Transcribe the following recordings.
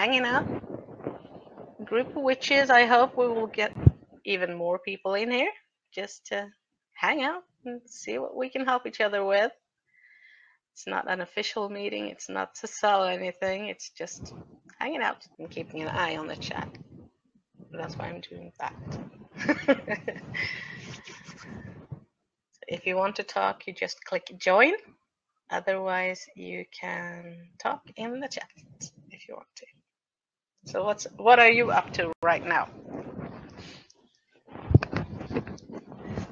hanging out. Group of witches. I hope we will get even more people in here just to hang out and see what we can help each other with. It's not an official meeting. It's not to sell anything. It's just hanging out and keeping an eye on the chat. That's why I'm doing that. If you want to talk, you just click join. Otherwise, you can talk in the chat if you want to. So what are you up to right now?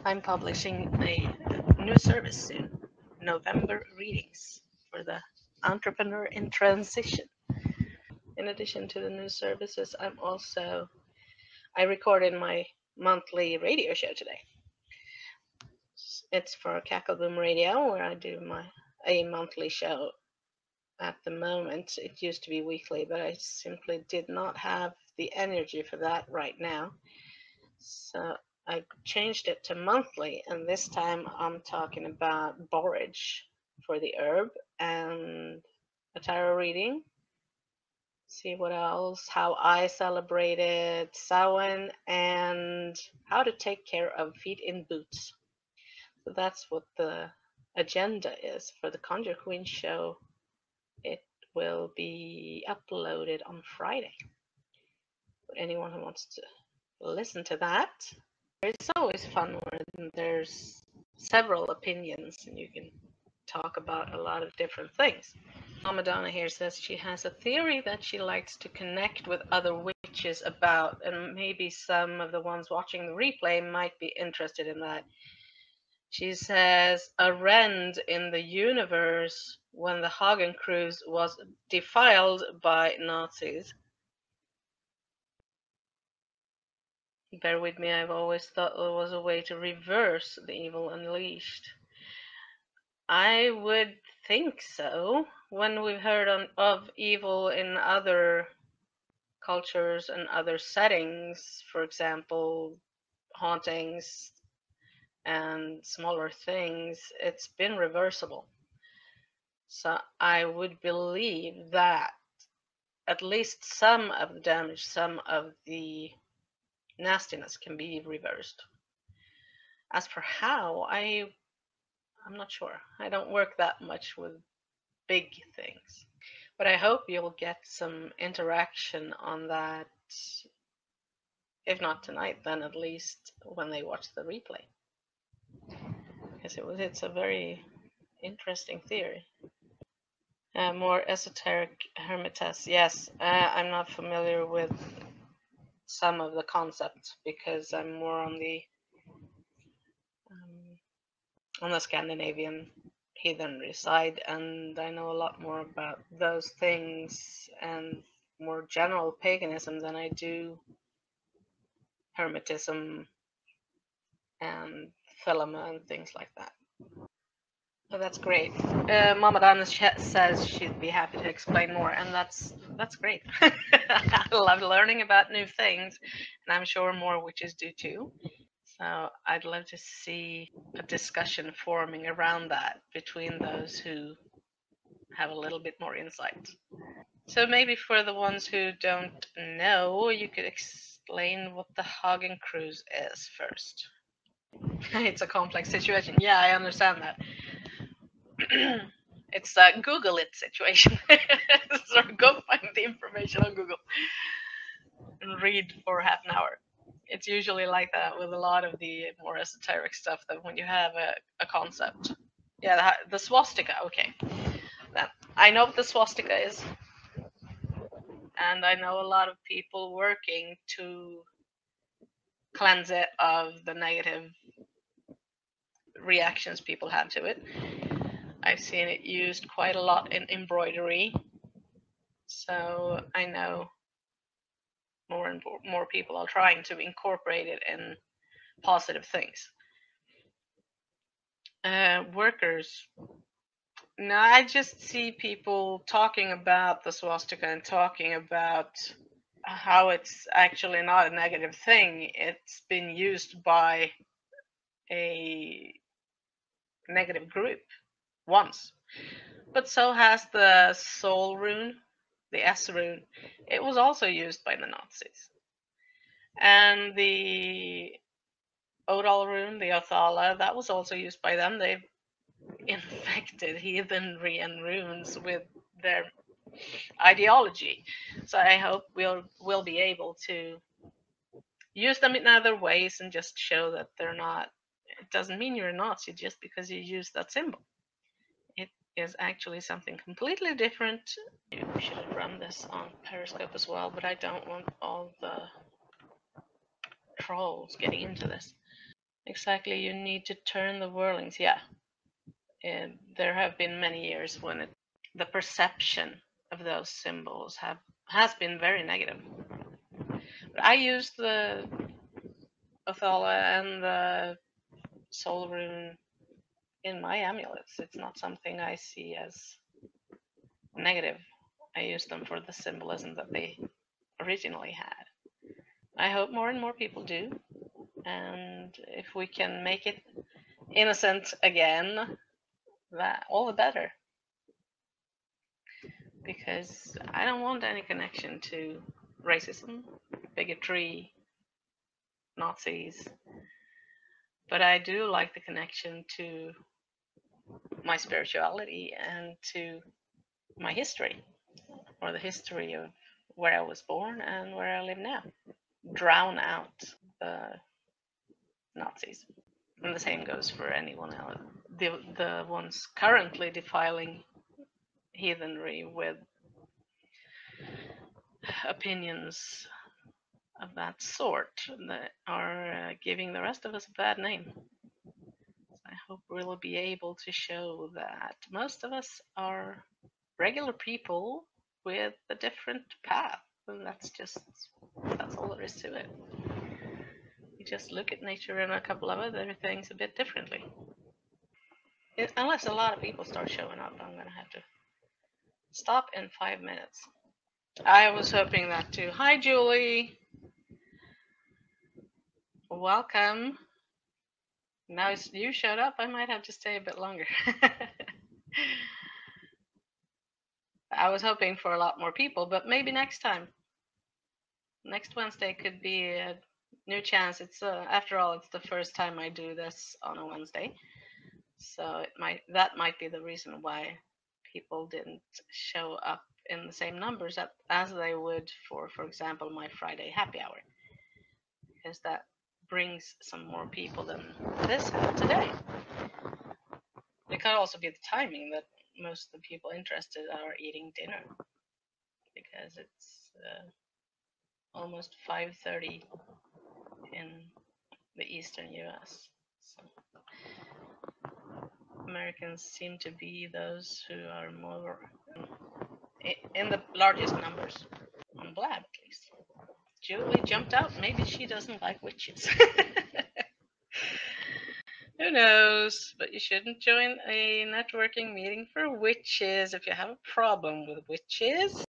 I'm publishing a new service soon, November readings for the entrepreneur in transition. In addition to the new services, I recorded my monthly radio show today. It's for Cackle Radio, where I do a monthly show. At the moment, it used to be weekly, but I simply did not have the energy for that right now. So I changed it to monthly, and this time I'm talking about borage for the herb and a tarot reading. See what else, how I celebrated Samhain, and how to take care of feet in boots. So that's what the agenda is for the Conjure Queen show. It will be uploaded on Friday. For anyone who wants to listen to that. It's always fun when there's several opinions and you can talk about a lot of different things. Madonna here says she has a theory that she likes to connect with other witches about, and maybe some of the ones watching the replay might be interested in that. She says a rend in the universe when the Hagen cruise was defiled by Nazis. Bear with me, I've always thought there was a way to reverse the evil unleashed. I would think so. When we've heard of evil in other cultures and other settings, for example, hauntings and smaller things, it's been reversible. So I would believe that at least some of the damage, some of the nastiness can be reversed. As for how, I'm not sure. I don't work that much with big things. But I hope you'll get some interaction on that, if not tonight, then at least when they watch the replay. Because it's a very interesting theory. More esoteric hermitas. Yes, I'm not familiar with some of the concepts because I'm more on the Scandinavian heathenry side, and I know a lot more about those things and more general paganism than I do hermetism and thelema and things like that. So that's great. Mama Dana says she'd be happy to explain more, and that's great. I love learning about new things, and I'm sure more witches do too. So I'd love to see a discussion forming around that between those who have a little bit more insight. So maybe for the ones who don't know, you could explain what the Hagen cruise is first. It's a complex situation. Yeah, I understand that. It's a Google it situation. So go find the information on Google and read for half an hour. It's usually like that with a lot of the more esoteric stuff, that when you have a concept. Yeah, the swastika, okay. Then I know what the swastika is. And I know a lot of people working to cleanse it of the negative reactions people have to it. I've seen it used quite a lot in embroidery. So I know more and more people are trying to incorporate it in positive things. Workers. No, I just see people talking about the swastika and talking about how it's actually not a negative thing. It's been used by a negative group once. But so has the soul rune, the S rune, it was also used by the Nazis. And the Odal rune, the Othala, that was also used by them. They've infected heathenry and runes with their ideology. So I hope we'll be able to use them in other ways and just show that they're not. It doesn't mean you're a Nazi just because you use that symbol. It is actually something completely different. You should run this on Periscope as well, but I don't want all the trolls getting into this. Exactly, you need to turn the whirlings. Yeah, and there have been many years when the perception of those symbols has been very negative. But I use the Othala and the Soul Rune in my amulets. It's not something I see as negative. I use them for the symbolism that they originally had. I hope more and more people do. And if we can make it innocent again, that all the better. Because I don't want any connection to racism, bigotry, Nazis. But I do like the connection to my spirituality and to my history, or the history of where I was born and where I live now. Drown out the Nazis. And the same goes for anyone else. The ones currently defiling heathenry with opinions of that sort that are giving the rest of us a bad name. So I hope we'll be able to show that most of us are regular people with a different path, and that's all there is to it. You just look at nature and a couple of other things a bit differently. Unless a lot of people start showing up, I'm gonna have to stop in 5 minutes. I was hoping that too. Hi, Julie. Welcome. Now you showed up, I might have to stay a bit longer. I was hoping for a lot more people, but maybe next time. Next Wednesday could be a new chance. It's after all, it's the first time I do this on a Wednesday, so that might be the reason why people didn't show up in the same numbers as they would for example, my Friday happy hour, because that brings some more people than this had today. It could also be the timing that most of the people interested are eating dinner, because it's almost 5:30 in the eastern US. So Americans seem to be those who are more in the largest numbers, on blab at least. Julie jumped out. Maybe she doesn't like witches. Who knows? But you shouldn't join a networking meeting for witches if you have a problem with witches.